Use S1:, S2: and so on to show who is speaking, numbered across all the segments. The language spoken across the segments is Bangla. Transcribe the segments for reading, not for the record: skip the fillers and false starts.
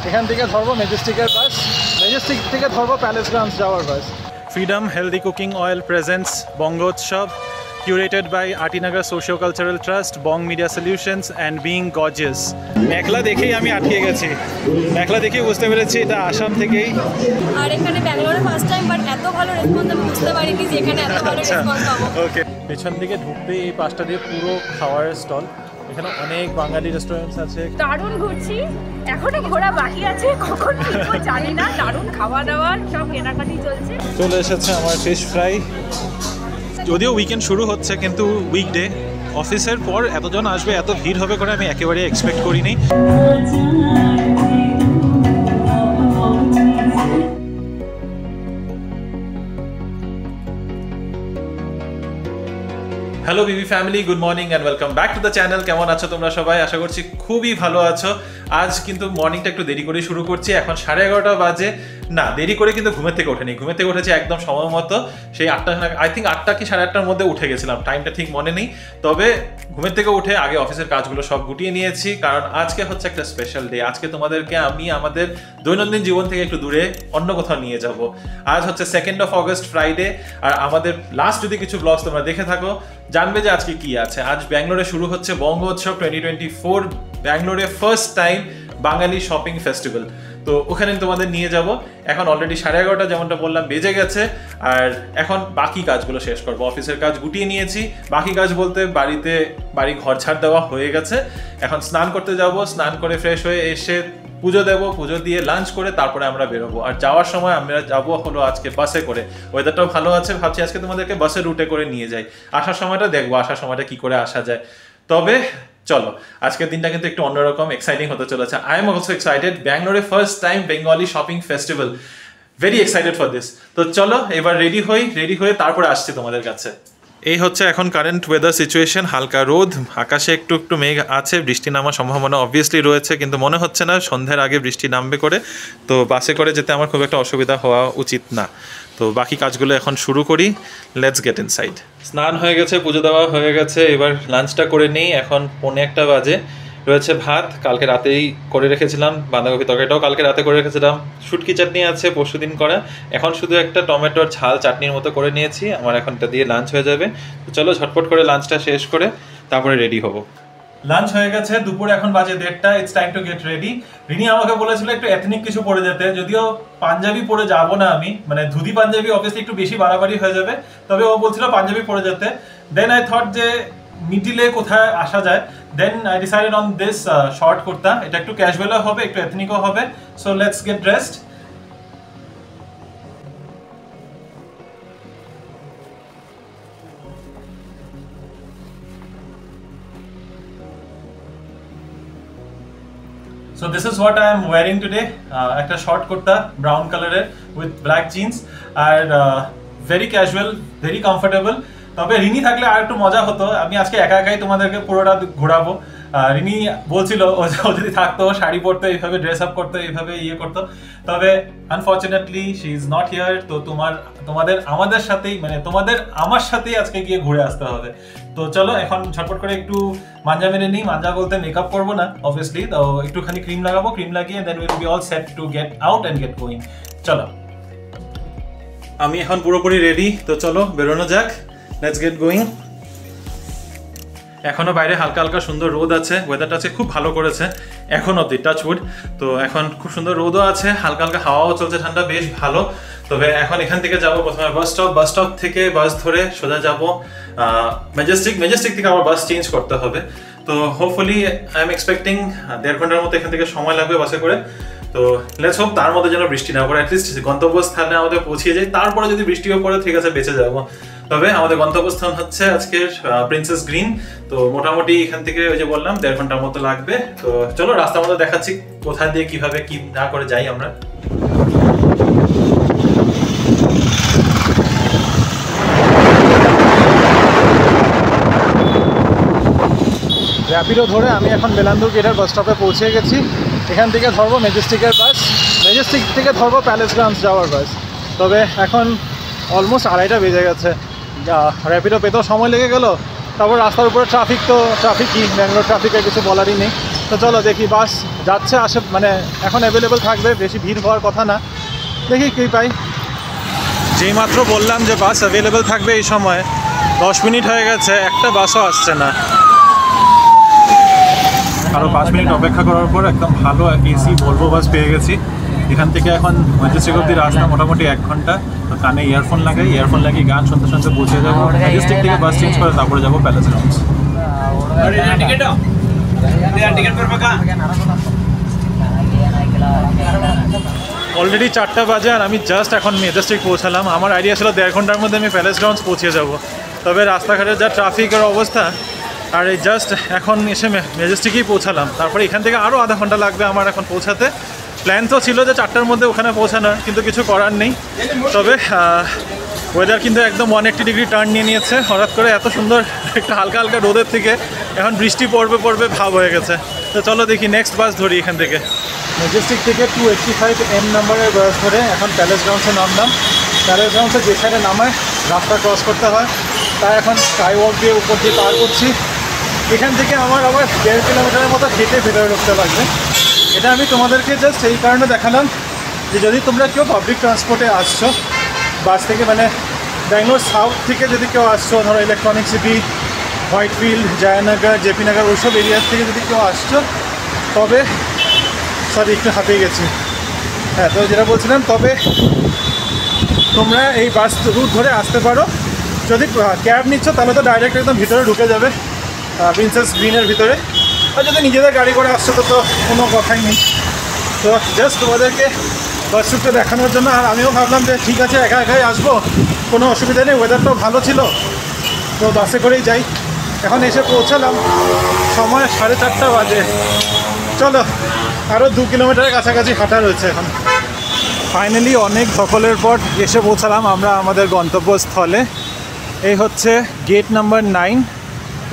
S1: এখান থেকে ধরবো মেজেস্টিকের বাস, মেজেস্টিক থেকে ধরবো প্যালেস গ্রাউন্ডস যাওয়ার bus. Freedom healthy cooking oil presents Bangotsav, curated by Artinagar Socio-Cultural Trust, Bong Media Solutions and Being Gorgeous. মেঘলা দেখেই আমি আটকে গেছি, মেঘলা দেখেই বুঝতে পেরেছি এটা আসাম থেকেই।
S2: আর এখানে ব্যাঙ্গালোরে ফার্স্ট টাইম, বাট এত ভালো রেসপন্স আমি বুঝতে পারিনি যে এখানে এত ভালো রেসপন্স পাবো।
S1: ওকে, পেছন দিকে ঢুকতেই এই পাশটা দিয়ে পুরো খাওয়ারের স্টল, এখানে অনেক বাঙালি রেস্টুরেন্টস আছে।
S3: দারুণ ঘুরছি, এখনো ঘোরা বাকি আছে, কখন ফিরবো জানি না। দারুণ খাওয়া দাওয়া সব কেনাকাটি চলছে।
S1: চলে এসেছে আমার ফিশ ফ্রাই। যদিও উইকেন্ড শুরু হচ্ছে কিন্তু উইকডে, অফিসের পর এতজন আসবে, এত ভিড় হবে করে আমি একেবারে এক্সপেক্ট করিনি। Hello Bibi family, good morning and welcome back to the channel. কেমন আছো তোমরা সবাই? আশা করছি খুবই ভালো আছো। আজ কিন্তু মর্নিংটা একটু দেরি করে শুরু করছি, এখন 11:30 বাজে। না, দেরি করে কিন্তু ঘুমের থেকে ওঠেনি, ঘুমের থেকে উঠেছি একদম সময় মতো, সেই 8টা, আই থিঙ্ক 8টা কি 8:30টার মধ্যে উঠে গেছিলাম, টাইমটা ঠিক মনে নেই। তবে ঘুমের থেকে উঠে আগে অফিসের কাজগুলো সব গুটিয়ে নিয়েছি, কারণ আজকে হচ্ছে একটা স্পেশাল ডে। আজকে তোমাদেরকে আমি আমাদের দৈনন্দিন জীবন থেকে একটু দূরে অন্য কোথাও নিয়ে যাব। আজ হচ্ছে 2nd of August, ফ্রাইডে। আর আমাদের লাস্ট যদি কিছু ব্লগস তোমরা দেখে থাকো, জানবে যে আজকে কি আছে। আজ ব্যাঙ্গালোরে শুরু হচ্ছে বঙ্গোৎসব 2024, ব্যাঙ্গালোরে ফার্স্ট টাইম বাঙালি শপিং ফেস্টিভ্যাল। তো ওখানে তোমাদের নিয়ে যাব। এখন অলরেডি 11:30 যেমনটা বললাম বেজে গেছে, আর এখন বাকি কাজগুলো শেষ করবো। অফিসের কাজ গুটিয়ে নিয়েছি, বাকি কাজ বলতে বাড়ি ঘর ছাড় দেওয়া হয়ে গেছে। এখন স্নান করতে যাব, স্নান করে ফ্রেশ হয়ে এসে পুজো দেবো, পুজো দিয়ে লাঞ্চ করে তারপরে আমরা বেরোবো। আর যাওয়ার সময় আমরা যাবো হলো আজকে বাসে করে, ওয়েদারটাও ভালো আছে, ভাবছি আজকে তোমাদেরকে বাসের রুটে করে নিয়ে যাই। আসার সময়টা দেখবো, আসার সময়টা কি করে আসা যায়। তবে চলো, আজকের দিনটা কিন্তু একটু অন্যরকম এক্সাইটিং হতে চলেছে। আই এম অলসো এক্সাইটেড, ব্যাঙ্গালোরে first time Bengali shopping festival, very excited for this. তো চলো এবার রেডি হয়ে তারপরে আসছি তোমাদের কাছে। এই হচ্ছে এখন কারেন্ট ওয়েদার সিচুয়েশন, হালকা রোদ, আকাশে একটু একটু মেঘ আছে, বৃষ্টি নামার সম্ভাবনা অবভিয়াসলি রয়েছে, কিন্তু মনে হচ্ছে না সন্ধ্যার আগে বৃষ্টি নামবে করে। তো বাসে করে যেতে আমার খুব একটা অসুবিধা হওয়া উচিত না। তো বাকি কাজগুলো এখন শুরু করি, লেটস গেট ইনসাইড। স্নান হয়ে গেছে, পুজো দেওয়া হয়ে গেছে, এবার লাঞ্চটা করে নিই। এখন 1:45 বাজে। রয়েছে ভাত, কালকে রাতেই করে রেখেছিলাম, বাঁধাকপি তরকারিটাও কালকে রাতে করে রেখেছিলাম, শুটকি চাটনি আছে পরশুদিন করা, এখন শুধু একটা টমেটোর ঝাল চাটনির মতো করে নিয়েছি। আমার এখন এটা দিয়ে লাঞ্চ হয়ে যাবে। তো চলো ঝটপট করে লাঞ্চটা শেষ করে তারপরে রেডি হব। লাঞ্চ হয়ে গেছে, দুপুরে এখন বাজে 1:30, it's time to get ready. Rini আমাকে বলেছিল একটু এথনিক কিছু পরে যেতে, যদিও পাঞ্জাবি পরে যাবো না আমি, মানে ধুতি পাঞ্জাবি অবভিয়াসলি একটু বেশি বাড়াবাড়ি হয়ে যাবে, তবে ও বলছিল পাঞ্জাবি পরে যেতে। দেন আই থট যে মিডিলে কোথায় আসা যায়, then I decided on this short kurta. এটা একটু ক্যাজুয়ালও হবে, একটু এথনিকও হবে। So let's get dressed. So this is what I am wearing today. একটা শর্ট কুর্তা ব্রাউন কালারের উইথ ব্ল্যাক জিন্স, আর ভেরি ক্যাজুয়াল, ভেরি কমফোর্টেবল। তবে রিনি থাকলে আর একটু মজা হতো, আমি আজকে একাই তোমাদেরকে পুরোটা ঘোরাবো। রিনি বলছিল ও যদি থাকতো শাড়ি পরতো, এইভাবে ড্রেস আপ করতো, এইভাবে ইয়ে করতো। তবে unfortunately she is not here. তো তোমাদের আমাদের সাথেই, মানে তোমাদের আমার সাথেই আজকে গিয়ে ঘুরে আসতে হবে। তো চলো এখন ঝটপট করে একটু মাঞ্জা মেরে নিই। মাঞ্জা বলতে মেকআপ করবো না অবভিয়াসলি, তো একটুখানি ক্রিম লাগাবো, ক্রিম লাগিয়ে then will be all set to get out and get going. চলো, আমি এখন পুরোপুরি রেডি, তো চলো বেরোনো যাক, লেটস গেট গোয়িং। এখনো বাইরে হালকা হালকা সুন্দর রোদ আছে, ওয়েদারটা আছে খুব ভালো করেছে এখন অব্দি, টাচ উড। তো এখন খুব সুন্দর রোদও আছে, হালকা হালকা হাওয়াও চলছে, ঠান্ডা বেশ ভালো। তবে এখন এখান থেকে যাবো প্রথমে বাস স্টপ থেকে বাস ধরে সোজা যাবো মেজেস্টিক থেকে আবার বাস চেঞ্জ করতে হবে। তো হোপফুলি আই এম এক্সপেক্টিং 1.5 ঘন্টার মতো এখান থেকে সময় লাগবে বাসে করে। তো লেটস হোপ তার মধ্যে যেন বৃষ্টি না পড়ে, অ্যাটলিস্ট গন্তব্যস্থানে আমাদের পৌঁছিয়ে যাই। তারপরে যদি বৃষ্টিও পড়ে ঠিক আছে, বেঁচে যাবো। তবে আমাদের গন্তব্যস্থান হচ্ছে আজকের প্রিন্সেস গ্রিন। তো মোটামুটি এখান থেকে ওই যে বললাম 1.5 ঘন্টার মতো লাগবে। তো চলো রাস্তার মধ্যে দেখাচ্ছি কোথা দিয়ে কিভাবে কি না করে যাই আমরা। র্যাপিডো ধরে আমি এখন বেলান্দুর গেটের বাস স্টপে পৌঁছে গেছি। এখান থেকে ধরবো মেজেস্টিকের বাস, মেজেস্টিক থেকে ধরবো প্যালেস গ্রাউন্ডস যাওয়ার বাস। তবে এখন অলমোস্ট 2:30 বেজে গেছে, র্যাপিডো পেতেও সময় লেগে গেল। তারপর রাস্তার উপরে ট্রাফিক, তো ট্রাফিকই, ব্যাঙ্গালোর ট্রাফিকের কিছু বলারই নেই।
S4: তো চলো দেখি বাস যাচ্ছে আসে, মানে এখন অ্যাভেলেবেল থাকবে, বেশি ভিড় হওয়ার কথা না, দেখি কী পাই। যেই মাত্র বললাম যে বাস অ্যাভেলেবেল থাকবে এই সময়, 10 মিনিট হয়ে গেছে, একটা বাসও আসছে না। আরও 5 মিনিট অপেক্ষা করার পর একদম ভালো এসি ভলভো বাস পেয়ে গেছি। এখান থেকে এখন ম্যাজেস্টিক অব্দি রাস্তা মোটামুটি 1 ঘন্টা। তো কানে ইয়ারফোন লাগিয়ে গান শুনতে শুনতে পৌঁছে যাবো ম্যাজেস্টিক থেকে। বাস চেঞ্জ করে তারপরে যাবো প্যালেস গ্রাউন্ডস। অলরেডি 4টা বাজে আর আমি জাস্ট এখন ম্যাজেস্টিক পৌঁছালাম। আমার আইডিয়া ছিল 1.5 ঘন্টার মধ্যে আমি প্যালেস গ্রাউন্ডস পৌঁছে যাব, তবে রাস্তাঘাটের যা ট্রাফিকের অবস্থা, আর এই জাস্ট এখন এসে ম্যাজেস্টিকেই পৌঁছালাম। তারপরে এখান থেকে আরও আধা ঘন্টা লাগবে আমার এখন পৌঁছাতে। প্ল্যান তো ছিল যে 4টার মধ্যে ওখানে পৌঁছানোর, কিন্তু কিছু করার নেই। তবে ওয়েদার কিন্তু একদম 180 ডিগ্রি টার্ন নিয়ে নিয়েছে হঠাৎ করে। এত সুন্দর একটা হালকা হালকা রোদের থেকে এখন বৃষ্টি পড়বে ভাব হয়ে গেছে। তো চলো দেখি নেক্সট বাস ধরি এখান থেকে। ম্যাজেস্টিক থেকে 285 M নম্বরের বাস ধরে এখন প্যালেস গ্রাউন্ডসে নামলাম। প্যালেস গ্রাউন্ডসে যে সাইডে নামায় রাস্তা ক্রস করতে হয়, তাই এখন স্কাই ওয়াক দিয়ে উপর দিয়ে পার করছি। এখান থেকে আমার আবার 1.5 কিলোমিটারের মতো হেঁটে ভেতরে ঢুকতে লাগবে। এটা আমি তোমাদেরকে জাস্ট এই কারণে দেখালাম যে যদি তোমরা কেউ পাবলিক ট্রান্সপোর্টে আসছো বাস থেকে, মানে ব্যাঙ্গালোর সাউথ থেকে যদি কেউ আসছো, ধরো electronic city, Whitefield, Jayanagar, JP Nagar, ওইসব এরিয়ার থেকে যদি কেউ আসছো, তবে সরি একটু হাঁপিয়ে গেছি। হ্যাঁ, তো যেটা বলছিলাম, তবে তোমরা এই বাস রুট ধরে আসতে পারো। যদি ক্যাব নিচ্ছ তাহলে তো ডাইরেক্ট একদম ভিতরে ঢুকে যাবে প্রিন্সেস গ্রিনের ভিতরে। আর যদি নিজেদের গাড়ি করে আসছো তো কোনো কথাই নেই। তো জাস্ট তোমাদেরকে বাস রুটটা দেখানোর জন্য। আর আমিও ভাবলাম যে ঠিক আছে, একা একাই আসবো, কোনো অসুবিধা নেই, ওয়েদারটাও ভালো ছিল, তো বাসে করেই যাই। এখন এসে পৌঁছালাম, সময় 4:30 বাজে। চলো আরও 2 কিলোমিটারের কাছাকাছি হাঁটা রয়েছে এখন। ফাইনালি অনেক ধকলের পর এসে পৌঁছালাম আমরা আমাদের গন্তব্যস্থলে। এই হচ্ছে গেট নাম্বার 9।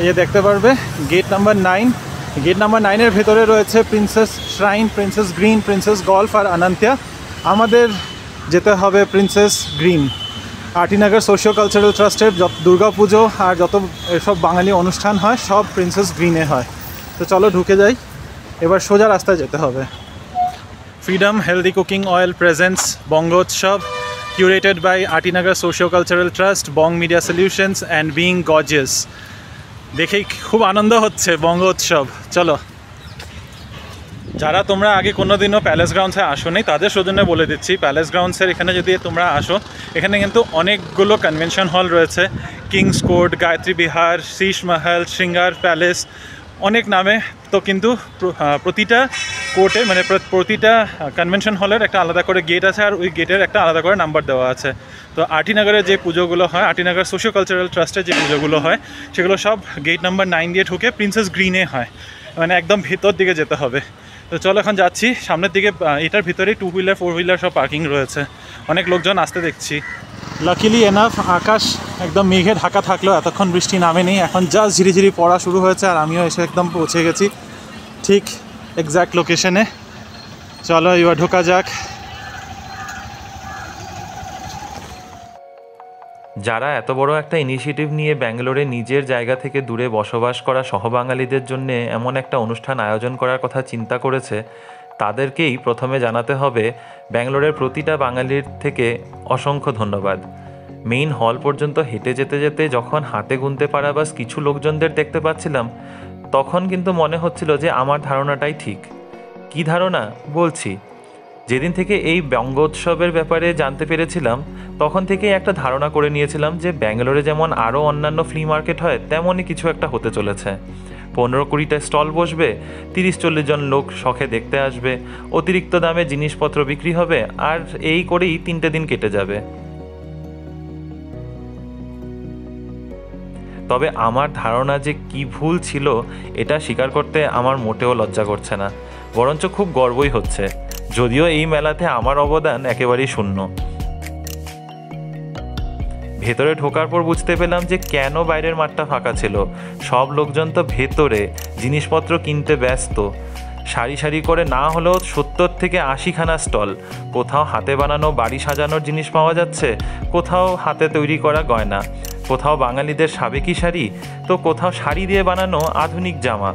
S4: এই যে দেখতে পারবে গেট নাম্বার 9। গেট নাম্বার 9-এর ভেতরে রয়েছে princess shrine, princess green, princess golf আর অনন্ত্যা। আমাদের যেতে হবে princess green. Artinagar socio cultural ট্রাস্টের যত দুর্গাপুজো আর যত এসব বাঙালি অনুষ্ঠান হয় সব প্রিন্সেস গ্রিনে হয়। তো চলো ঢুকে যাই, এবার সোজা রাস্তায় যেতে হবে। Freedom healthy cooking oil presents Bangotsav, curated by Artinagar Socio-Cultural Trust, Bong Media Solutions and Being Gorgeous। দেখেই খুব আনন্দ হচ্ছে বঙ্গোৎসব। চলো, যারা তোমরা আগে কোনোদিনও প্যালেস গ্রাউন্ডসে আসোনি তাদের সৌজন্যে বলে দিচ্ছি, প্যালেস গ্রাউন্ডসের এখানে যদি তোমরা আসো, এখানে কিন্তু অনেকগুলো কনভেনশন হল রয়েছে। কিংস কোর্ট, গায়ত্রী বিহার, শীষ মহল, শৃঙ্গার প্যালেস, অনেক নামে। তো কিন্তু প্রতিটা কোর্টে, মানে প্রতিটা কনভেনশন হলের একটা আলাদা করে গেট আছে, আর ওই গেটের একটা আলাদা করে নাম্বার দেওয়া আছে। তো আরটিনগরে যে পুজোগুলো হয়, আরটিনগর সোশিও কালচারাল ট্রাস্টের যে পুজোগুলো হয়, সেগুলো সব গেট নাম্বার 9 দিয়ে ঢুকে প্রিন্সেস গ্রিনে হয়, মানে একদম ভিতর দিকে যেতে হবে। তো চলো এখন যাচ্ছি সামনের দিকে। এটার ভিতরেই 2 হুইলার 4 হুইলার সব পার্কিং রয়েছে, অনেক লোকজন আসতে দেখছি। লাকিলি এনাফ আকাশ একদম মেঘে ঢাকা থাকলেও এতক্ষণ বৃষ্টি নামেনি, এখন জাস্ট ঝিরিঝিরি পড়া শুরু হয়েছে। আর আমিও এসে একদম পৌঁছে গেছি ঠিক এক্স্যাক্ট লোকেশনে। চলো এবার ঢোকা যাক।
S5: যারা এত বড় একটা ইনিশিয়েটিভ নিয়ে ব্যাঙ্গালোরে নিজের জায়গা থেকে দূরে বসবাস করা সহবাঙালিদের জন্য এমন একটা অনুষ্ঠান আয়োজন করার কথা চিন্তা করেছে, তাদেরকেই প্রথমে জানাতে হবে ব্যাঙ্গালোরের প্রতিটা বাঙালির থেকে অসংখ্য ধন্যবাদ। মেইন হল পর্যন্ত হেঁটে যেতে যেতে যখন হাতে গুনতে পারা বাস কিছু লোকজনদের দেখতে পাচ্ছিলাম, তখন কিন্তু মনে হচ্ছিল যে আমার ধারণাটাই ঠিক। কি ধারণা বলছি, যেদিন থেকে এই বঙ্গোৎসবের ব্যাপারে জানতে পেরেছিলাম, তখন থেকেই একটা ধারণা করে নিয়েছিলাম যে ব্যাঙ্গালোরে যেমন আরও অন্যান্য ফ্লি মার্কেট হয়, তেমনই কিছু একটা হতে চলেছে। 15-20টা স্টল বসবে, 30-40 জন লোক শখে দেখতে আসবে, অতিরিক্ত দামে জিনিসপত্র বিক্রি হবে, আর এই করেই 3টে দিন কেটে যাবে। তবে আমার ধারণা যে কি ভুল ছিল, এটা স্বীকার করতে আমার মোটেও লজ্জা করছে না, বরঞ্চ খুব গর্বই হচ্ছে, যদিও এই মেলাতে আমার অবদান একেবারেই শূন্য। ভেতরে ঢোকার পর বুঝতে পেলাম যে কেন বাইরের মাঠটা ফাঁকা ছিল। সব লোকজন তো ভেতরে জিনিসপত্র কিনতে ব্যস্ত। সারি সারি করে না হলেও 70 থেকে 80খানা স্টল। কোথাও হাতে বানানো বাড়ি সাজানোর জিনিস পাওয়া যাচ্ছে, কোথাও হাতে তৈরি করা গয়না, কোথাও বাঙালিদের সাবেকি শাড়ি, তো কোথাও শাড়ি দিয়ে বানানো আধুনিক জামা,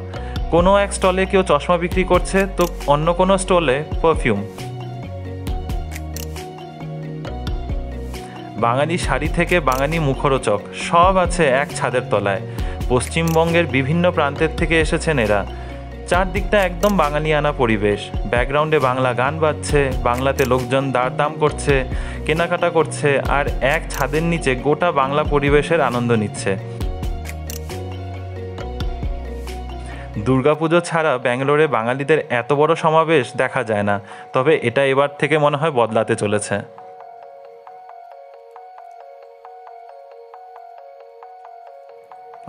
S5: কোনো এক স্টলে কেউ চশমা বিক্রি করছে, তো অন্য কোনো স্টলে পারফিউম। বাঙালি শাড়ি থেকে বাঙালি মুখরোচক সব আছে এক ছাদের তলায়। পশ্চিমবঙ্গের বিভিন্ন প্রান্তের থেকে এসেছেন এরা। চারদিকটা একদম বাঙালিয়ানা পরিবেশ। ব্যাকগ্রাউন্ডে বাংলা গান বাজছে, বাংলাতে লোকজন দাম করছে, কেনাকাটা করছে, আর এক ছাদের নিচে গোটা বাংলা পরিবেশের আনন্দ নিচ্ছে। দুর্গাপুজো ছাড়া ব্যাঙ্গালোরে বাঙালিদের এত বড় সমাবেশ দেখা যায় না, তবে এটা এবার থেকে মনে হয় বদলাতে চলেছে।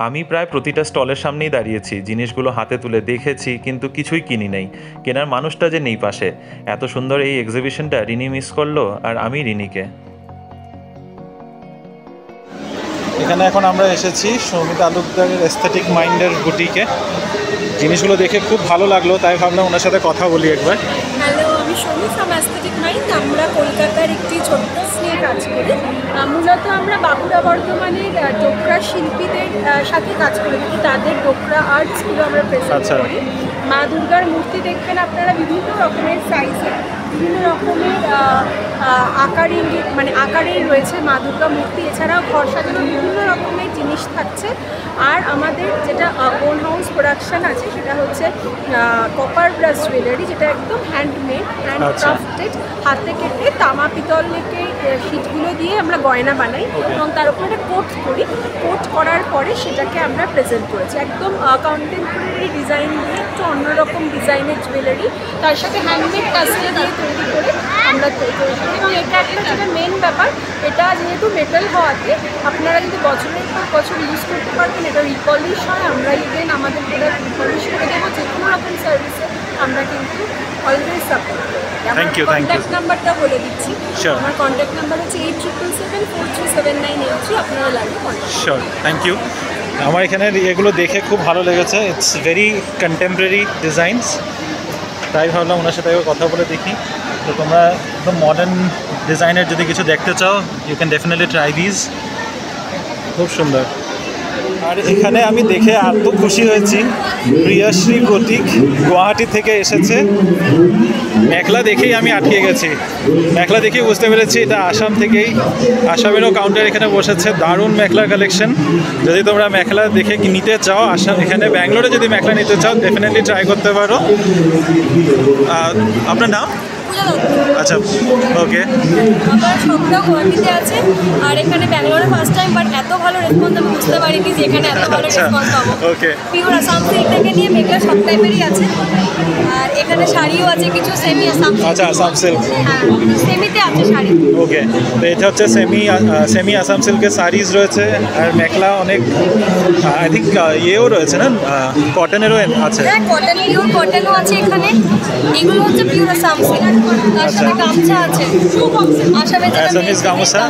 S5: আমি প্রায় প্রতিটা স্টলের সামনেই দাঁড়িয়েছি, জিনিসগুলো হাতে তুলে দেখেছি, কিন্তু কিছুই কিনি নাই। কেনার মানুষটা যে নেই পাশে। এত সুন্দর এই এক্সিবিশনটা রিনি মিস করলো, আর আমি রিনিকে।
S4: এখানে এখন আমরা এসেছি সৌমিত তালুকদারের এস্থেটিক মাইন্ডের বুটিকে। জিনিসগুলো দেখে খুব ভালো লাগলো, তাই ভাবলাম ওনার সাথে কথা বলি একবার।
S2: হ্যালো, আমি সৌমি ফ্রম এস্থেটিক মাইন্ড। আমরা কলকাতার একটি ছোট্ট নিয়ে কাজ করি। মূলত আমরা বাঁকুড়া বর্ধমানের ডোকরা শিল্পীদের সাথে কাজ করে থাকি। তাদের ডোকরা আর্টসগুলো আমরা প্রেজেন্ট করি। মা দুর্গার মূর্তি দেখবেন আপনারা বিভিন্ন রকমের সাইজে, বিভিন্ন রকমের আকারের রয়েছে মা দুর্গা মূর্তি। এছাড়াও ঘর সাজানো বিভিন্ন রকমের জিনিস থাকছে। আর আমাদের যেটা ওন হাউস প্রোডাকশন আছে সেটা হচ্ছে কপার ব্রাশ জুয়েলারি, যেটা একদম হ্যান্ডমেড, হ্যান্ড ক্রাফটেড, হাতে কেটে তামা পিতলকে শীটগুলো দিয়ে আমরা গয়না বানাই এবং তার উপরে কোট করি। কোট করার পরে সেটাকে আমরা প্রেজেন্ট করেছি একদম কন্টেম্পোরারি ডিজাইন দিয়ে, একটু অন্যরকম ডিজাইনের জুয়েলারি, তার সাথে হ্যান্ডমেড কাজটা দিয়ে তৈরি করে আমরা তৈরি করি। এবং এটা একটা যেটা মেন ব্যাপার, এটা যেহেতু মেটাল হওয়াতে আপনারা যদি বছরের পর বছর ইউজ করতে পারবেন। এটা রিপলিশ হয়, আমরা ইভেন আমাদের প্রোডাক্ট রিপলিশ করে দেবো। যে কোনো রকম সার্ভিসে আমরা কিন্তু অলওয়েজ সাপোর্ট করি। আমার কন্ট্যাক্ট নাম্বারটা বলে দিচ্ছি। আমার কন্ট্যাক্ট নাম্বার হচ্ছে 8777437983। আপনারা লাগবে কন্ট্যাক্ট।
S4: Sure, thank you. আমার এখানে এগুলো দেখে খুব ভালো লেগেছে। ইটস ভেরি কন্টেম্পোরারি ডিজাইনস, তাই ভাবলাম ওনার সাথে কথা বলে দেখি। তো তোমরা একদম মডার্ন ডিজাইনের যদি কিছু দেখতে চাও, you can definitely try this. খুব সুন্দর। আর এখানে আমি দেখে এত খুশি হয়েছি, প্রিয়াশ্রী প্রতীক গুয়াহাটি থেকে এসেছে। মেখলা দেখেই আমি আটকে গেছি। মেখলা দেখেই বুঝতে পেরেছি এটা আসাম থেকেই। আসামেরও কাউন্টার এখানে বসেছে, দারুণ মেখলা কালেকশন। যদি তোমরা মেখলা দেখে নিতে চাও, আসাম এখানে ব্যাঙ্গালোরে যদি মেখলা নিতে চাও, ডেফিনেটলি ট্রাই করতে পারো। আপনার নাম? আচ্ছা, ওকে।
S2: আমার সবটাও গুয়াহাটিতে আছে, আর এখানে ব্যাঙ্গালোরে ফার্স্ট টাইম, বাট এত ভালো রেসপন্স আমি বুঝতে পারিনি যে এখানে এত ভালো রেসপন্স পাবো।
S4: ওকে।
S2: পিওর আসাম সিল্ক থেকে নিয়ে মেঘলা সব টাইপেরই আছে। আর এখানে শাড়িও আছে কিছু সেমি আসাম।
S4: আচ্ছা, আসাম সিল্ক।
S2: হ্যাঁ, সেমিতে আছে শাড়ি।
S4: ওকে, তো এটা হচ্ছে সেমি আসাম সিল্কের শাড়িজ রয়েছে। আর মেখলা অনেক, আই থিঙ্ক ইয়েও রয়েছে না, কটনেরও আছে।
S2: হ্যাঁ, কটন, পিওর কটনও আছে এখানে। এগুলো হচ্ছে পিওর আসাম সিল্ক। তার সাথে গামছা আছে, আসামে
S4: আসামিজ গামছা।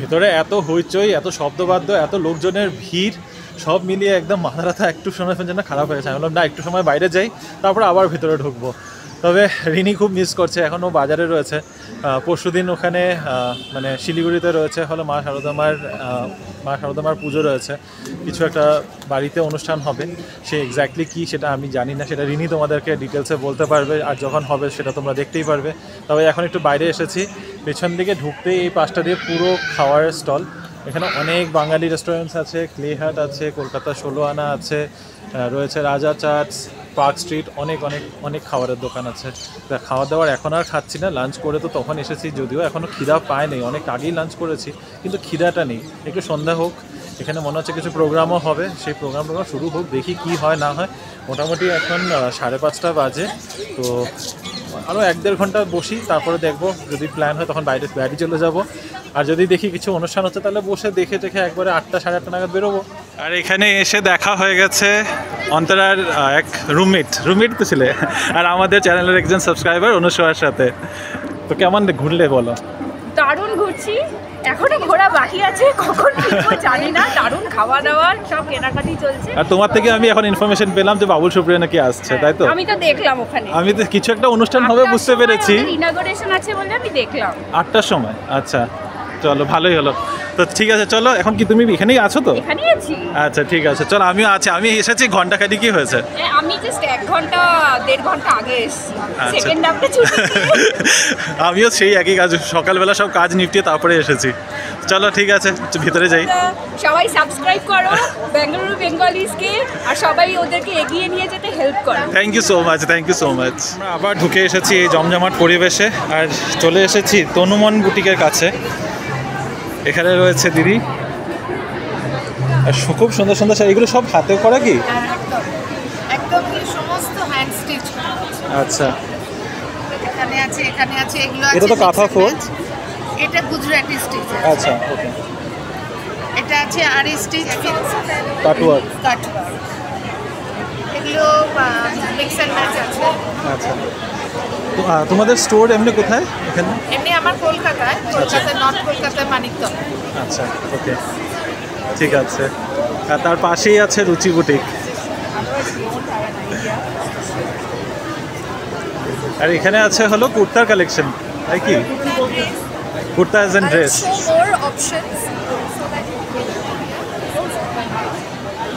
S4: ভেতরে এত হইচই, এত শব্দবাদ্য, এত লোকজনের ভিড়, সব মিলিয়ে একদম মাথা ব্যথা একটু সময়ের জন্য খারাপ হয়েছে। আমি বললাম না, একটু সময় বাইরে যাই, তারপর আবার ভেতরে ঢুকবো। তবে রিনি খুব মিস করছে, এখনও বাজারে রয়েছে। পরশুদিন ওখানে মানে শিলিগুড়িতে রয়েছে হলো মা শারদামার পুজো রয়েছে, কিছু একটা বাড়িতে অনুষ্ঠান হবে। সে এক্স্যাক্টলি কী সেটা আমি জানি না, সেটা রিনি তোমাদেরকে ডিটেলসে বলতে পারবে, আর যখন হবে সেটা তোমরা দেখতেই পারবে। তবে এখন একটু বাইরে এসেছি, পেছন দিকে ঢুকতেই এই পাশটা দিয়ে পুরো খাওয়ার স্টল। এখানে অনেক বাঙালি রেস্টুরেন্টস আছে, ক্লে হাট আছে, কলকাতা 16 আনা আছে, রয়েছে রাজা চাটস, পার্ক স্ট্রিট, অনেক অনেক অনেক খাবারের দোকান আছে। তা খাওয়া দাওয়ার এখন আর খাচ্ছি না, লাঞ্চ করে তো তখন এসেছি, যদিও এখনও খিদা পায় নেই, অনেক আগেই লাঞ্চ করেছি, কিন্তু খিদাটা নেই। একটু সন্ধ্যা হোক, এখানে মনে হচ্ছে কিছু প্রোগ্রামও হবে, সেই প্রোগ্রাম শুরু হোক, দেখি কি হয় না হয়। মোটামুটি এখন 5:30 বাজে, তো আরও 1-1.5 ঘন্টা বসি, তারপরে দেখবো যদি প্ল্যান হয় তখন বাইরে চলে যাব। আর যদি দেখি কিছু অনুষ্ঠান হচ্ছে তাহলে বসে দেখে দেখে একবারে 8টা সাড়ে 8টা নাগাদ বেরোবো। আর এখানে এসে দেখা হয়ে গেছে অন্তরার এক রুমমেট তো ছিলে, আর আমাদের চ্যানেলের একজন সাবস্ক্রাইবার অনুসরার সাথে। তো কেমন ঘুরলে বলো?
S3: দারুণ ঘুরছি, এখনো ঘোরা বাকি আছে, কখন ফিরবো জানি না। দারুণ খাওয়া দাওয়ার সব কেনাকাটি চলছে।
S4: আর তোমার থেকে আমি এখন ইনফরমেশন পেলাম যে বাবুল সুপ্রিয়া নাকি আসছে, তাই তো?
S3: আমি তো দেখলাম ওখানে,
S4: আমি তো কিছু একটা অনুষ্ঠান হবে বুঝতে পেরেছি।
S3: ইনঅগারেশন আছে বলে আমি দেখলাম
S4: 8টার সময়। আচ্ছা চলো, ভালোই হলো। তো ঠিক আছে চলো, এখন কি তুমি এখানেই আছো তো?
S3: এখানেই আছি।
S4: আচ্ছা ঠিক আছে চলো, আমিও আছি। আমি এসেছি ঘন্টাখানি কি হয়েছে,
S3: আমি জাস্ট 1 ঘন্টা 1.5 ঘন্টা আগে এসেছি,
S4: আচ্ছা।
S3: সেকেন্ড হাফে ছুটি।
S4: আমিও সেই একই কাজ, সকালবেলা সব কাজ নিপটিয়ে তারপরে এসেছি। চলো ঠিক আছে, ভিতরে যাই।
S3: সবাই সাবস্ক্রাইব করো বেঙ্গালুরু বেঙ্গলিজকে, আর সবাই ওদেরকে এগিয়ে নিয়ে যেতে হেল্প করো।
S4: Thank you so much, thank you so much. আমরা আবার ঢুকে এসেছি এই জমজমাট পরিবেশে, আর চলে এসেছি তনুমন বুটিকের কাছে। এখানে রয়েছে দিদি, আর খুব সুন্দর সুন্দর শাড়ি। এগুলো সব হাতে করা কি?
S6: একদম সমস্ত হ্যান্ড স্টিচ।
S4: আচ্ছা,
S6: এখানে আছে এগুলো আছে।
S4: এটা তো কাঁথা ফোল।
S6: এটা গুজরাটি স্টিচ।
S4: আচ্ছা ওকে।
S6: এটা আছে আরি স্টিচ,
S4: কাটওয়ার্ক।
S6: এগুলো মিক্স অ্যান্ড ম্যাচ আছে।
S4: আচ্ছা, তো তোমাদের স্টোর এমনি কোথায় এখানে?
S6: এমনি আমার কলকাতায়, নর্থ কলকাতায় মানিকতলা।
S4: আচ্ছা ওকে, ঠিক আছে। আর তার পাশেই আছে রুচি বুটিক। আর এখানে আছে হলো কুর্তার কালেকশন, তাই কি? Kurta as an dress.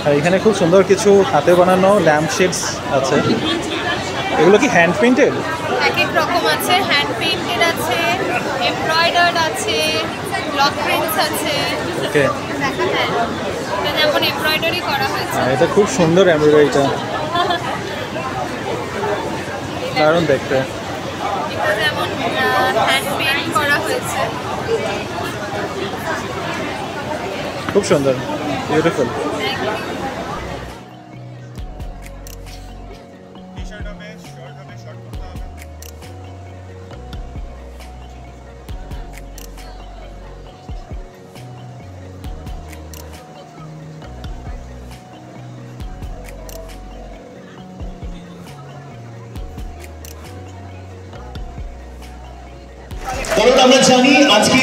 S4: আর এখানে খুব সুন্দর কিছু হাতে বানানো ল্যাম্প শেডস আছে। এগুলো কি হ্যান্ড পেইন্টেড?
S6: এক এক রকম আছে, হ্যান্ড পেইন্টেড আছে, এমব্রয়ডার্ড আছে, ব্লক প্রিন্টস আছে।
S4: ওকে,
S6: দেখা যায় এটা যেমন এমব্রয়ডারি করা হয়েছে।
S4: এটা খুব সুন্দর এমব্রয়ডারিটা, দারুণ দেখতে।
S6: এটা যেমন হ্যান্ড পেইন্ট করা হয়েছে।
S4: খুব সুন্দর, বিউটিফুল।
S7: কারণ আমরা জানি আজকে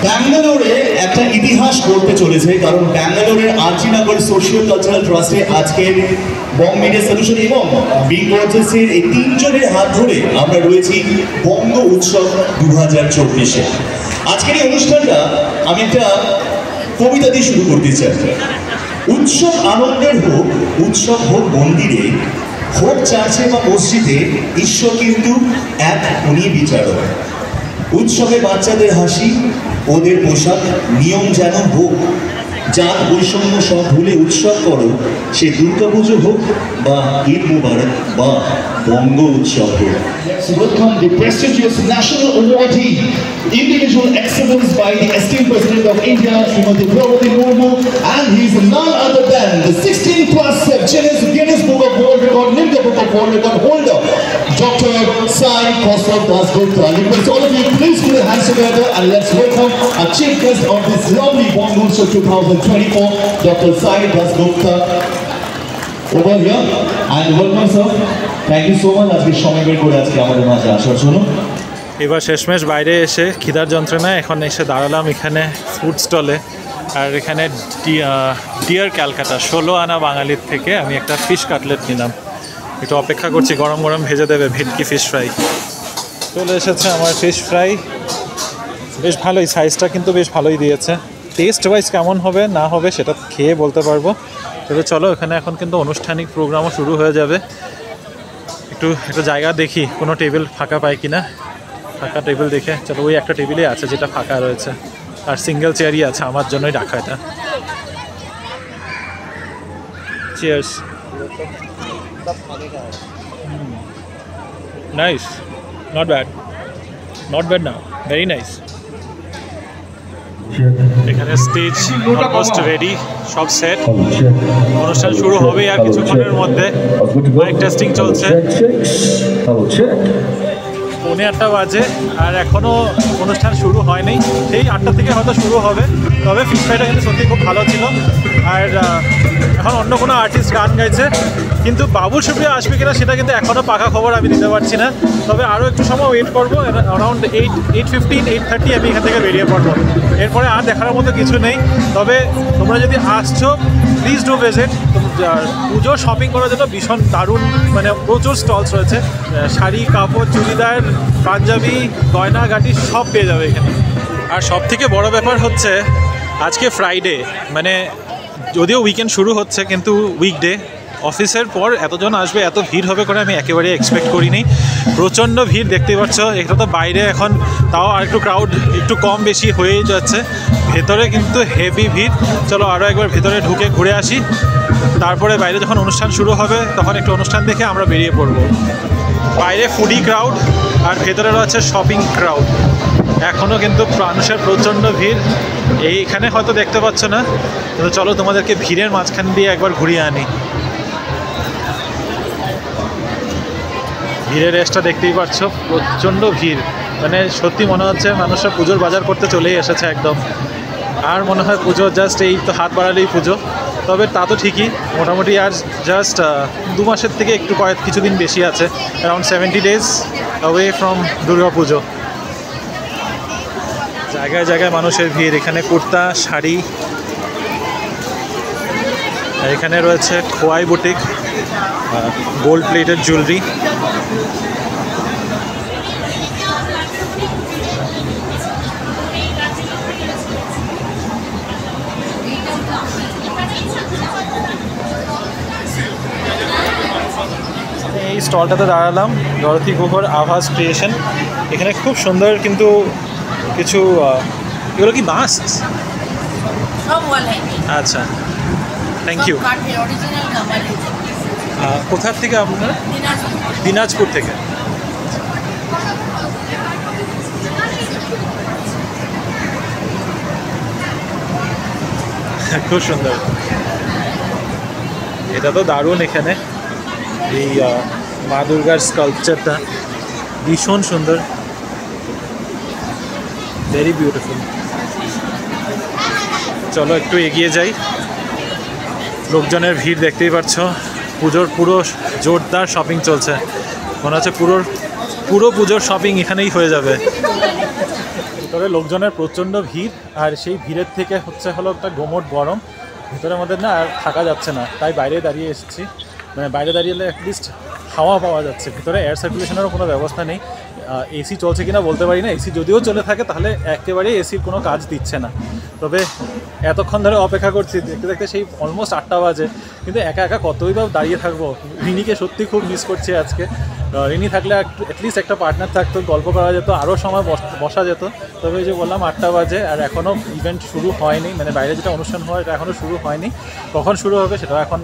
S7: ব্যাঙ্গালোরে একটা ইতিহাস গড়তে চলেছে, কারণ ব্যাঙ্গালোরের আরজিনগর সোশিয়াল কালচারাল ট্রাস্টে আজকের বং মিডিয়া সলিউশন এবং বিং গর্জেসের এই তিনজনের হাত ধরে আমরা রয়েছি বঙ্গ উৎসব 2024-এ। আজকের এই অনুষ্ঠানটা আমি একটা কবিতা দিয়ে শুরু করতে চাই। উৎসব আনন্দের হোক, উৎসব হোক মন্দিরে, হোক চার্চে বা মসজিদে, ঈশ্বর কিন্তু এক, উনি বিচারক। উৎসবে বাচ্চাদের হাসি, ওদের পোশাক, নিয়ম যেন হোক, জাত বৈষম্য সব ভুলে উৎসব করো, সে দুর্গাপুজো হোক বা ঈদ মুবারক বা বঙ্গ উৎসব হোক। Welcome the prestigious national awardee, individual excellence by the esteemed President of India, Srimati Draupadi Murmu, and he is none other than the 16+ Guinness Book of World Record, India Book of World Record holder, Dr. Sai Kaustubh Dasgupta. Request all of you, please put your hands together and let's welcome our chief guest of this lovely Bong Show 2024, Dr. Sai Dasgupta. Over here, and welcome sir. Thank you so much. আজকে সময় বের করে আজকে আমাদের মাঝে আসার জন্য।
S4: এবার শেষমেশ বাইরে এসে খিদার যন্ত্রণায় এখন এসে দাঁড়ালাম এখানে ফুড স্টলে। আর এখানে ডিয়ার ক্যালকাটা 16 আনা বাঙালির থেকে আমি একটা ফিশ কাটলেট নিলাম। একটু অপেক্ষা করছি, গরম গরম ভেজে দেবে ভেটকি ফিশ ফ্রাই। চলে এসেছে আমার ফিশ ফ্রাই, বেশ ভালোই, সাইজটা কিন্তু বেশ ভালোই দিয়েছে। টেস্ট ওয়াইজ কেমন হবে না হবে সেটা খেয়ে বলতে পারবো। তবে চলো, এখানে এখন কিন্তু আনুষ্ঠানিক প্রোগ্রামও শুরু হয়ে যাবে। একটা জায়গা দেখি কোনো টেবিল ফাঁকা পাই কিনা। ফাঁকা টেবিল দেখে চলো, ওই একটা টেবিলে আছে যেটা ফাঁকা রয়েছে, আর সিঙ্গেল চেয়ারই আছে, আমার জন্যই রাখা এটা। চিয়ার্স। নাইস, নট ব্যাড না, ভেরি নাইস। এখানে স্টেজ অলমোস্ট রেডি, সব সেট। অনুষ্ঠান শুরু হবে আর কিছুক্ষণের মধ্যে। মাইক টেস্টিং চলছে। 8:45 বাজে আর এখনও অনুষ্ঠান শুরু হয়নি। সেই 8টা থেকে হয়তো শুরু হবে। তবে ফিশ ফ্রাইটা কিন্তু সত্যি খুব ভালো ছিল। আর এখন অন্য কোনো আর্টিস্ট গান গাইছে, কিন্তু বাবু সুপ্রিয়া আসবে কিনা সেটা কিন্তু এখনও পাকা খবর আমি দিতে পারছি না। তবে আরও একটু সময় ওয়েট করবো। অ্যারাউন্ড 8:15, 8:30 আমি এখান থেকে বেরিয়ে পড়বো। এরপরে আর দেখার মতো কিছু নেই। তবে তোমরা যদি আসছো প্লিজ ডু ভিজিট। পুজোর শপিং করার জন্য ভীষণ দারুণ, মানে প্রচুর স্টলস রয়েছে। শাড়ি, কাপড়, চুড়িদার, পাঞ্জাবি, গয়নাগাটি সব পেয়ে যাবে এখানে। আর সব থেকে বড় ব্যাপার হচ্ছে আজকে ফ্রাইডে, মানে যদিও উইকেন্ড শুরু হচ্ছে কিন্তু উইকডে। অফিসের পর এতজন আসবে, এত ভিড় হবে করে আমি একেবারে এক্সপেক্ট করিনি। প্রচণ্ড ভিড় দেখতেই পাচ্ছ। এটা তো বাইরে এখন তাও আর একটু ক্রাউড একটু কম বেশি হয়েই যাচ্ছে, ভেতরে কিন্তু হেভি ভিড়। চলো আরও একবার ভেতরে ঢুকে ঘুরে আসি, তারপরে বাইরে যখন অনুষ্ঠান শুরু হবে তখন একটু অনুষ্ঠান দেখে আমরা বেরিয়ে পড়ব। বাইরে ফুডি ক্রাউড আর ভেতরে রয়েছে শপিং ক্রাউড। এখনও কিন্তু মানুষের প্রচণ্ড ভিড়। এইখানে হয়তো দেখতে পাচ্ছ না, কিন্তু চলো তোমাদেরকে ভিড়ের মাঝখান দিয়ে একবার ঘুরিয়ে আনি। ভিড়ের রেসটা দেখতেই পাচ্ছ, প্রচণ্ড ভিড়। মানে সত্যি মনে হচ্ছে মানুষরা পুজোর বাজার করতে চলেই এসেছে একদম। আর মনে হয় পুজো জাস্ট এই তো হাত বাড়ালেই পুজো। তবে তা তো ঠিকই, মোটামুটি আর জাস্ট 2 মাসের থেকে একটু কিছুদিন বেশি আছে। Around 70 days away from Durga পুজো। জায়গায় জায়গায় মানুষের ভিড়। এখানে কুর্তা, শাড়ি, এখানে রয়েছে Khowai boutique, gold plated jewellery. এই স্টলটাতে দাঁড়ালাম, ডরথি গুহর আভাস ক্রিয়েশন। এখানে খুব সুন্দর কিন্তু কিছু, এগুলো কি বাঁশ? আচ্ছা, থ্যাংক ইউ। কোথার থেকে আপনারা? দিনাজপুর থেকে। খুব সুন্দর, এটা তো দারুণ। এখানে এই মা দুর্গার স্কাল্পচারটা ভীষণ সুন্দর, ভেরি বিউটিফুল। চলো একটু এগিয়ে যাই। লোকজনের ভিড় দেখতেই পাচ্ছ। পুজোর পুরো জোরদার শপিং চলছে, মনে হচ্ছে পুরো পুজোর শপিং এখানেই হয়ে যাবে। ভিতরে লোকজনের প্রচণ্ড ভিড়, আর সেই ভিড়ের থেকে হলো একটা গোমট গরম। ভিতরের মধ্যে না আর থাকা যাচ্ছে না, তাই বাইরে দাঁড়িয়ে এসেছি। মানে বাইরে দাঁড়িয়ে অ্যাটলিস্ট হাওয়া পাওয়া যাচ্ছে। ভিতরে এয়ার সার্কুলেশনেরও কোনো ব্যবস্থা নেই। এসি চলছে কিনা বলতে পারি না। এসি যদিও চলে থাকে তাহলে একেবারেই এসির কোনো কাজ দিচ্ছে না। তবে এতক্ষণ ধরে অপেক্ষা করছি, দেখতে দেখতে সেই অলমোস্ট 8টা বাজে, কিন্তু একা একা কতই বা দাঁড়িয়ে থাকবো। রিনিকে সত্যি খুব মিস করছি আজকে। রিনি থাকলে অ্যাটলিস্ট একটা পার্টনার থাকতো, গল্প করা যেত, আরও সময় বসা যেত। তবে এই যে বললাম 8টা বাজে আর এখনও ইভেন্ট শুরু হয়নি, মানে বাইরে যেটা অনুষ্ঠান হয় এটা এখনও শুরু হয়নি। কখন শুরু হবে সেটাও এখন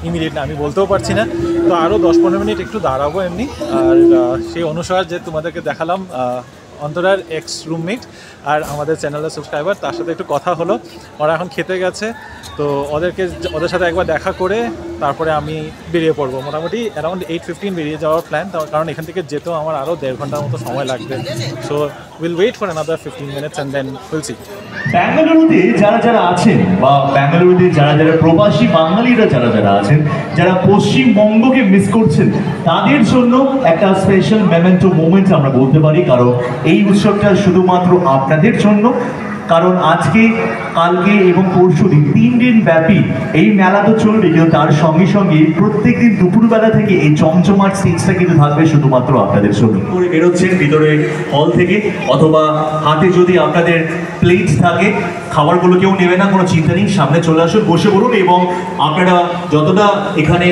S4: ইমিডিয়েটলি আমি বলতেও পারছি না। তো আরও 10-15 মিনিট একটু দাঁড়াবো এমনি। আর সেই অনুসার যে তোমাদেরকে দেখালাম অন্তরার এক্স রুমমেট আর আমাদের চ্যানেলের সাবস্ক্রাইবার, তার সাথে একটু কথা হলো। ওরা এখন খেতে গেছে, তো ওদের সাথে একবার দেখা করে তারপরে আমি বেরিয়ে পড়বো। মোটামুটি অ্যারাউন্ড 8:15 বেরিয়ে যাওয়ার প্ল্যান, কারণ এখান থেকে যেতেও আমার আরও 1.5 ঘন্টার মতো সময় লাগবে। So will wait for another 15 minutes and then will see.
S7: বেঙ্গালুরুতে যারা আছেন বা বেঙ্গালুরুতে যারা প্রবাসী বাঙালিরা যারা আছেন, যারা পশ্চিমবঙ্গকে মিস করছেন, তাদের জন্য একটা স্পেশাল মেমেন্টো মোমেন্ট আমরা বলতে পারি। কারণ এই উৎসবটা শুধুমাত্র আপনাদের জন্য। কারণ আজকে, কালকে এবং পরশু দিন 3 দিন ব্যাপী এই মেলা তো চলবে, কিন্তু তার সঙ্গে সঙ্গে প্রত্যেক দিন দুপুরবেলা থেকে এই জমজমাট সিনসটা কিন্তু থাকবে শুধুমাত্র আপনাদের জন্য। করে বেরোচ্ছেন ভিতরে হল থেকে, অথবা হাতে যদি আপনাদের প্লেট থাকে, খাবারগুলো কেউ নেবে না, কোনো চিন্তা নেই, সামনে চলে আসুন, বসে পড়ুন। এবং আপনারা যতটা এখানে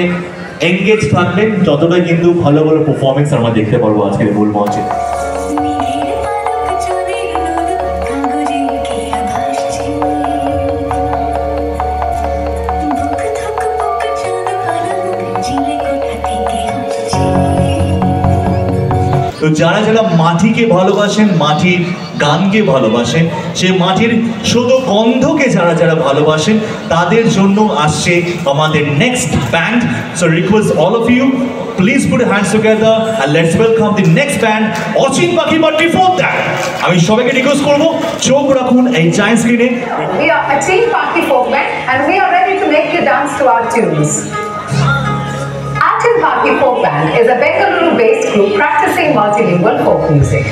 S7: এঙ্গেজ থাকবেন ততটাই কিন্তু ভালো ভালো পারফরমেন্স আমরা দেখতে পারবো আজকের মূল মঞ্চে। তো যারা মাটিকে ভালোবাসেন, মাটির গানকে ভালোবাসেন, সে মাটির শুধু গন্ধকে যারা যারা ভালোবাসেন তাদের জন্য আসছে আমাদের next band. So request all of you, please put hands together and let's welcome the next band Achin Pakhi. But before that আমি সবাইকে রিকোয়েস্ট করব চোখ রাখুন এই জায়ান্ট স্ক্রিনে।
S8: We are Achin Paki Folk Band and we are ready to make you dance to our tunes. Achin Paki Folk Band is a Bengaluru-based group practicing multilingual folk music,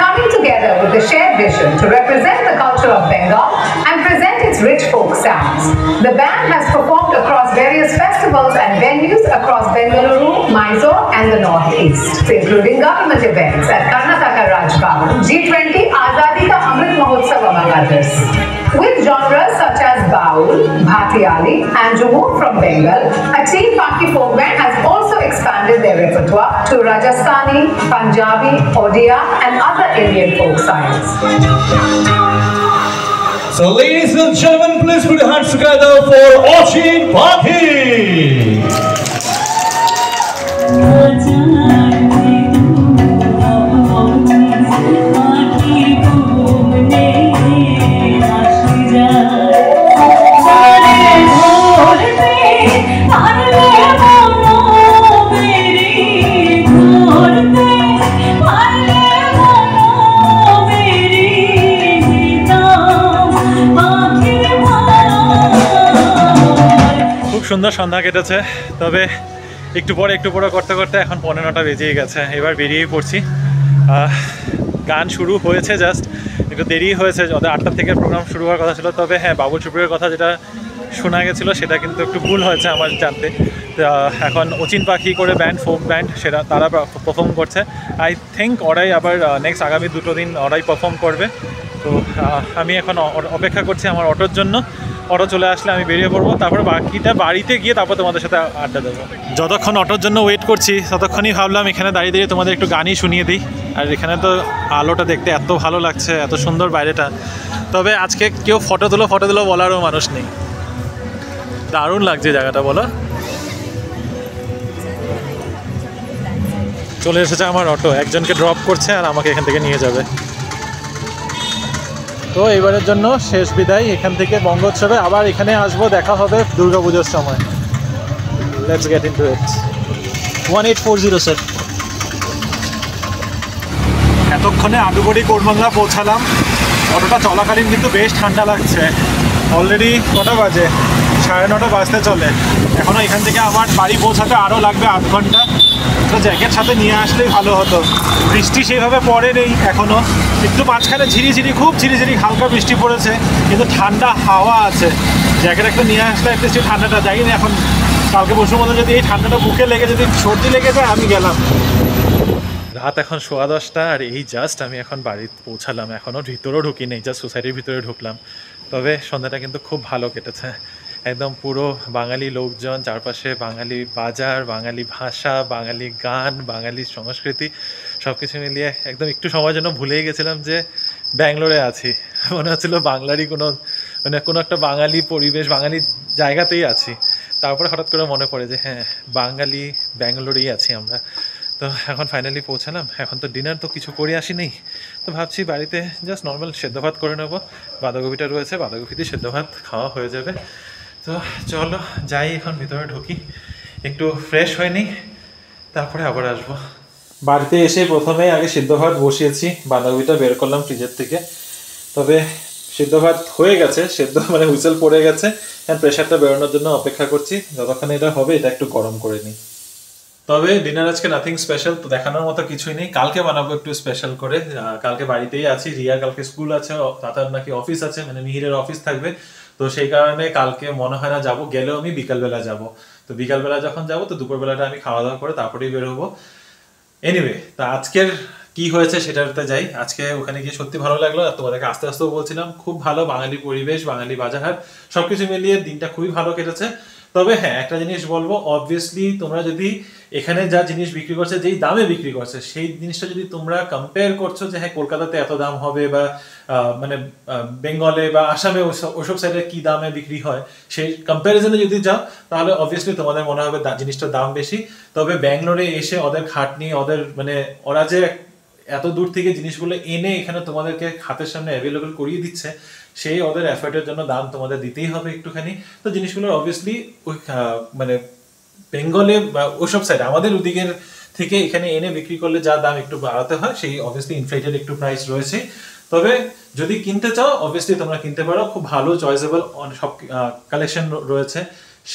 S8: coming together with the shared vision to represent the culture of Bengal and present its rich folk sounds. The band has performed across various festivals and venues across Bengaluru, Mysore and the Northeast, including government events at Karnataka Raj Bhavan, G20, Azadi Ka Amrit Mahotsav among others. With genres such as Baul, Bhatiyali and Jumur from Bengal, Achin Paki Folk Band has also expanded their repertoire to Rajasthani, Punjabi, Odia and other Indian folk styles.
S7: So ladies and gentlemen, please put your hands together for Achin Paki.
S4: সুন্দর সন্ধ্যা কেটেছে, তবে একটু পরে করতে করতে এখন 15টা বেজেই গেছে। এবার বেরিয়েই পড়ছি। গান শুরু হয়েছে, জাস্ট একটু দেরি হয়েছে, ওদের 8টা থেকে প্রোগ্রাম শুরু হওয়ার কথা ছিল। তবে হ্যাঁ, বাবুল সুপ্রিয়র কথা যেটা শোনা গেছিলো সেটা কিন্তু একটু ভুল হয়েছে আমার জানতে। এখন অচিন পাখি করে ব্যান্ড, ফোক ব্যান্ড, সেটা তারা পারফর্ম করছে। আই থিঙ্ক ওরাই আবার নেক্সট আগামী 2 দিন ওরাই পারফর্ম করবে। তো আমি এখন অপেক্ষা করছি আমার অটোর জন্য। অটো চলে আসলে আমি বেরিয়ে পড়বো, তারপর বাকিটা বাড়িতে গিয়ে তারপর তোমাদের সাথে আড্ডা দেবো। যতক্ষণ অটোর জন্য ওয়েট করছি ততক্ষণই ভাবলাম এখানে দাঁড়িয়ে দাঁড়িয়ে তোমাদের একটু গানই শুনিয়ে দিই। আর এখানে তো আলোটা দেখতে এত ভালো লাগছে, এত সুন্দর বাইরেটা। তবে আজকে কেউ ফটো তুলো বলারও মানুষ নেই। দারুণ লাগছে জায়গাটা, বলো। চলে এসেছে আমার অটো, একজনকে ড্রপ করছে আর আমাকে এখান থেকে নিয়ে যাবে। তো এবারের জন্য শেষ বিদায় এখান থেকে বঙ্গোৎসবে। আবার এখানে আসবো, দেখা হবে দুর্গাপুজোর সময়। Let's get into it. 1840 sir. এতক্ষণে আদুবড়ি কোরবাংলা পৌঁছালাম। অটোটা চলাকালীন কিন্তু বেশ ঠান্ডা লাগছে। অলরেডি কটা বাজে? 9:30 বাজতে চলে। এখনও এখান থেকে আমার বাড়ি পৌঁছাতে আরও লাগবে 8 ঘন্টা। তো জ্যাকেট সাথে নিয়ে আসলেই ভালো হতো। বৃষ্টি সেইভাবে পড়ে নেই এখনও, একটু মাঝখানে খুব ঝিরিঝিরি হালকা বৃষ্টি পড়েছে, কিন্তু ঠান্ডা হাওয়া আছে। জ্যাকেট একটু নিয়ে আসলে একটু ঠান্ডাটা যাই না। এখন কালকে পরশুর মধ্যে যদি এই ঠান্ডাটা বুকে লেগে যদি সর্দি লেগে যায়, আমি গেলাম। রাত এখন 10:15 আর এই জাস্ট আমি এখন বাড়ি পৌঁছালাম। এখনও ভিতরেও ঢুকি নেই, জাস্ট সোসাইটির ভিতরে ঢুকলাম। তবে সন্ধ্যাটা কিন্তু খুব ভালো কেটেছে। একদম পুরো বাঙালি লোকজন, চারপাশে বাঙালি বাজার, বাঙালি ভাষা, বাঙালি গান, বাঙালি সংস্কৃতি, সব কিছু মিলিয়ে একদম একটু সময়ের জন্য ভুলেই গেছিলাম যে ব্যাঙ্গালোরে আছি। মনে হচ্ছিলো বাংলারই কোনো একটা বাঙালি পরিবেশ, বাঙালি জায়গাতেই আছি। তারপরে হঠাৎ করে মনে পড়ে যে হ্যাঁ, বাঙালি ব্যাঙ্গালোরেই আছি আমরা। তো এখন ফাইনালি পৌঁছালাম। এখন তো ডিনার তো কিছু করে আসি নেই, তো ভাবছি বাড়িতে জাস্ট নর্মাল সেদ্ধ ভাত করে নেবো। বাঁধাকপিটা রয়েছে, বাঁধাকপিতে সেদ্ধ ভাত খাওয়া হয়ে যাবে। তো চলো যাই, এখন ভিতরে ঢুকি, একটু ফ্রেশ হয়ে নিই, তারপরে আবার আসবো। বাড়িতে এসে প্রথমেই আগে সিদ্ধ ভাত বসিয়েছি, বাঁধাকপিটা বের করলাম ফ্রিজের থেকে। তবে সিদ্ধ ভাত হয়ে গেছে, হুইসেল পড়ে গেছে। প্রেশারটা বেরোনোর জন্য অপেক্ষা করছি। যতক্ষণ এটা হবে এটা একটু গরম করে নিই। তবে ডিনার আজকে নাথিং স্পেশাল, তো দেখানোর মতো কিছুই নেই। কালকে বানাবো একটু স্পেশাল করে। কালকে বাড়িতেই আছি, রিয়ার কালকে স্কুল আছে, তাতার নাকি অফিস আছে, মিহিরের অফিস থাকবে। তো সেই কারণে কালকে মনে হয় না যাবো, গেলেও আমি বিকালবেলা যাব। তো বিকালবেলা যখন যাবো তো দুপুরবেলাটা আমি খাওয়া দাওয়া করে তারপরেই বেরোবো। এনিওয়ে, তা আজকের কি হয়েছে সেটাতে যাই। আজকে ওখানে গিয়ে সত্যি ভালো লাগলো, আর তোমাদেরকে আস্তে আস্তেও বলছিলাম খুব ভালো বাঙালি পরিবেশ, বাঙালি বাজার, সবকিছু মিলিয়ে দিনটা খুবই ভালো কেটেছে। তবে হ্যাঁ, একটা জিনিস বলবো, অবভিয়াসলি তোমরা যদি এখানে যা জিনিস বিক্রি করছে, যেই দামে বিক্রি করছে, সেই জিনিসটা যদি তোমরা কম্পেয়ার করছো যে হ্যাঁ কলকাতাতে এত দাম হবে, বা বেঙ্গলে বা আসামে ওসব সাইডে কি দামে বিক্রি হয়, সেই কম্প্যারিজনে যদি যাও তাহলে অবভিয়াসলি তোমাদের মনে হবে জিনিসটার দাম বেশি। তবে ব্যাঙ্গালোরে এসে ওদের খাটনি, ওদের ওরা যে
S1: এত দূর থেকে জিনিসগুলো এনে এখানে তোমাদেরকে হাতের সামনে অ্যাভেলেবল করিয়ে দিচ্ছে, সেই ওদের এফর্টের জন্য দাম তোমাদের দিতেই হবে একটুখানি। তো জিনিসগুলোর অবভিয়াসলি ওই মানে বেঙ্গলে বা ওইসব সাইড আমাদের ওদিকের থেকে এখানে এনে বিক্রি করলে যা দাম একটু বাড়াতে হয়, সেই অবভিয়াসলি ইনফ্লেটেড একটু প্রাইস রয়েছে। তবে যদি কিনতে চাও অবভিয়াসলি তোমরা কিনতে পারো, খুব ভালো চয়েসেবল সব কালেকশন রয়েছে।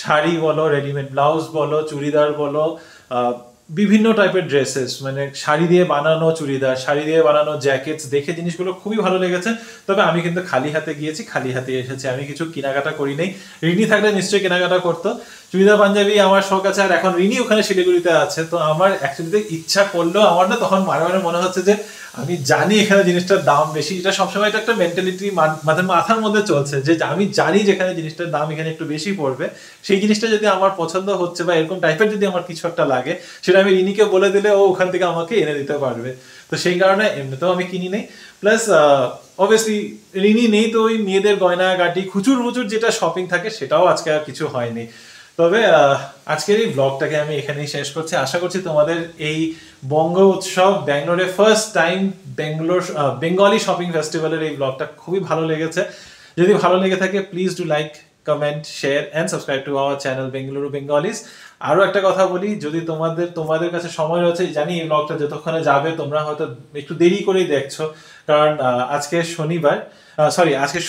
S1: শাড়ি বলো, রেডিমেড ব্লাউজ বলো, চুড়িদার বলো, বিভিন্ন টাইপের ড্রেসেস, মানে শাড়ি দিয়ে বানানো চুড়িদার, শাড়ি দিয়ে বানানো জ্যাকেটস, দেখে জিনিসগুলো খুবই ভালো লেগেছে। তবে আমি কিন্তু খালি হাতে গিয়েছি, খালি হাতে এসেছি, আমি কিছু কেনাকাটা করি নাই। রিনি থাকলে নিশ্চয়ই কেনাকাটা করতো। চুড়িদার পাঞ্জাবি আমার শখ আছে, আর এখন রিনি ওখানে শিলিগুড়িতে আছে, তো আমার অ্যাকচুয়ালি ইচ্ছা করলেও আমার না তখন মাঝে মাঝে মনে হচ্ছে যে আমি জানি এখানে জিনিসটার দাম বেশি। এটা সবসময় এটা একটা মেন্টালিটি মাথার মধ্যে চলছে যে আমি জানি যেখানে জিনিসটার দাম এখানে একটু বেশি পড়বে, সেই জিনিসটা যদি আমার পছন্দ হচ্ছে বা এরকম টাইপের যদি আমার কিছু একটা লাগে, সেটা আমি রিনিকে বলে দিলে ও ওখান থেকে আমাকে এনে দিতে পারবে। তো সেই কারণে এমনিতেও আমি কিনি নেই। প্লাস অবভিয়াসলি রিনি নেই, তো ওই মেয়েদের গয়নাগাটি খুচুর মুচুর যেটা শপিং থাকে সেটাও আজকে আর কিছু হয়নি। তবে আজকের এই ব্লগটাকে আমি এখানেই শেষ করছি। আশা করছি তোমাদের এই বঙ্গ উৎসব ব্যাঙ্গালোরে ফার্স্ট টাইম বেঙ্গলি শপিং ফেস্টিভ্যালের এই ব্লগটা খুবই ভালো লেগেছে। যদি ভালো লেগে থাকে please do like, comment, share and subscribe to our channel Bengaluru Bengalis. আরও একটা কথা বলি, যদি তোমাদের কাছে সময় রয়েছে, জানি এই ব্লগটা যতক্ষণে যাবে তোমরা হয়তো একটু দেরি করেই দেখছো, কারণ আজকে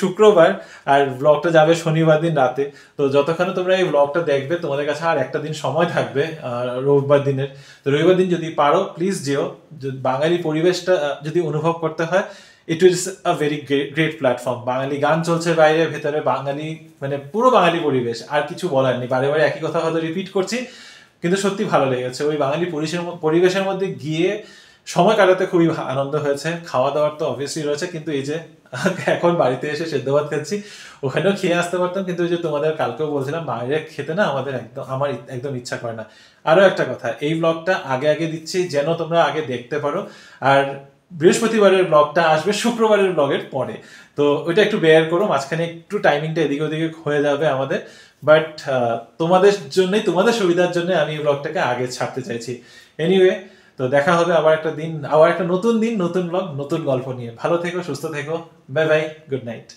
S1: শুক্রবার আর ব্লগটা যাবে শনিবার দিন রাতে। তো যতক্ষণে তোমরা এই ব্লগটা দেখবে তোমাদের কাছে আর একটা দিন সময় থাকবে রবিবার দিনের। তো রবিবার দিন যদি পারো প্লিজ যেও। বাঙালি পরিবেশটা যদি অনুভব করতে হয়, it is a very great platform. Bengali গান চলছে বাইরে, ভেতরে বাঙালি, মানে পুরো বাঙালি পরিবেশ, আর কিছু বলার নেই। বারে বারে একই কথা হয়তো রিপিট করছি, কিন্তু সত্যি ভালো লেগেছে। ওই বাঙালি পরিবেশের মধ্যে গিয়ে সময় কাটাতে খুবই আনন্দ হয়েছে। খাওয়া দাওয়ার তো অবভিয়াসলি রয়েছে, কিন্তু এই যে এখন বাড়িতে এসে সেদ্ধ ভাত খাচ্ছি, ওখানেও খেয়ে আসতে পারতাম, কিন্তু ওই যে তোমাদের কালকেও বলছিলাম বাইরে খেতে না আমার একদম ইচ্ছা করে না। আরও একটা কথা, এই ব্লগটা আগে দিচ্ছি যেন তোমরা আগে দেখতে পারো, আর বৃহস্পতিবারের ব্লগটা আসবে শুক্রবারের ব্লগের পরে। তো ওইটা একটু বেয়ার করো, মাঝখানে একটু টাইমিংটা এদিকে ওদিকে হয়ে যাবে আমাদের, বাট তোমাদের সুবিধার জন্য আমি এই ব্লগটাকে আগে ছাড়তে চাইছি। এনিওয়ে, তো দেখা হবে আবার একটা নতুন দিন, নতুন ব্লগ, নতুন গল্প নিয়ে। ভালো থেকো, সুস্থ থেকো, বাই বাই, গুড নাইট।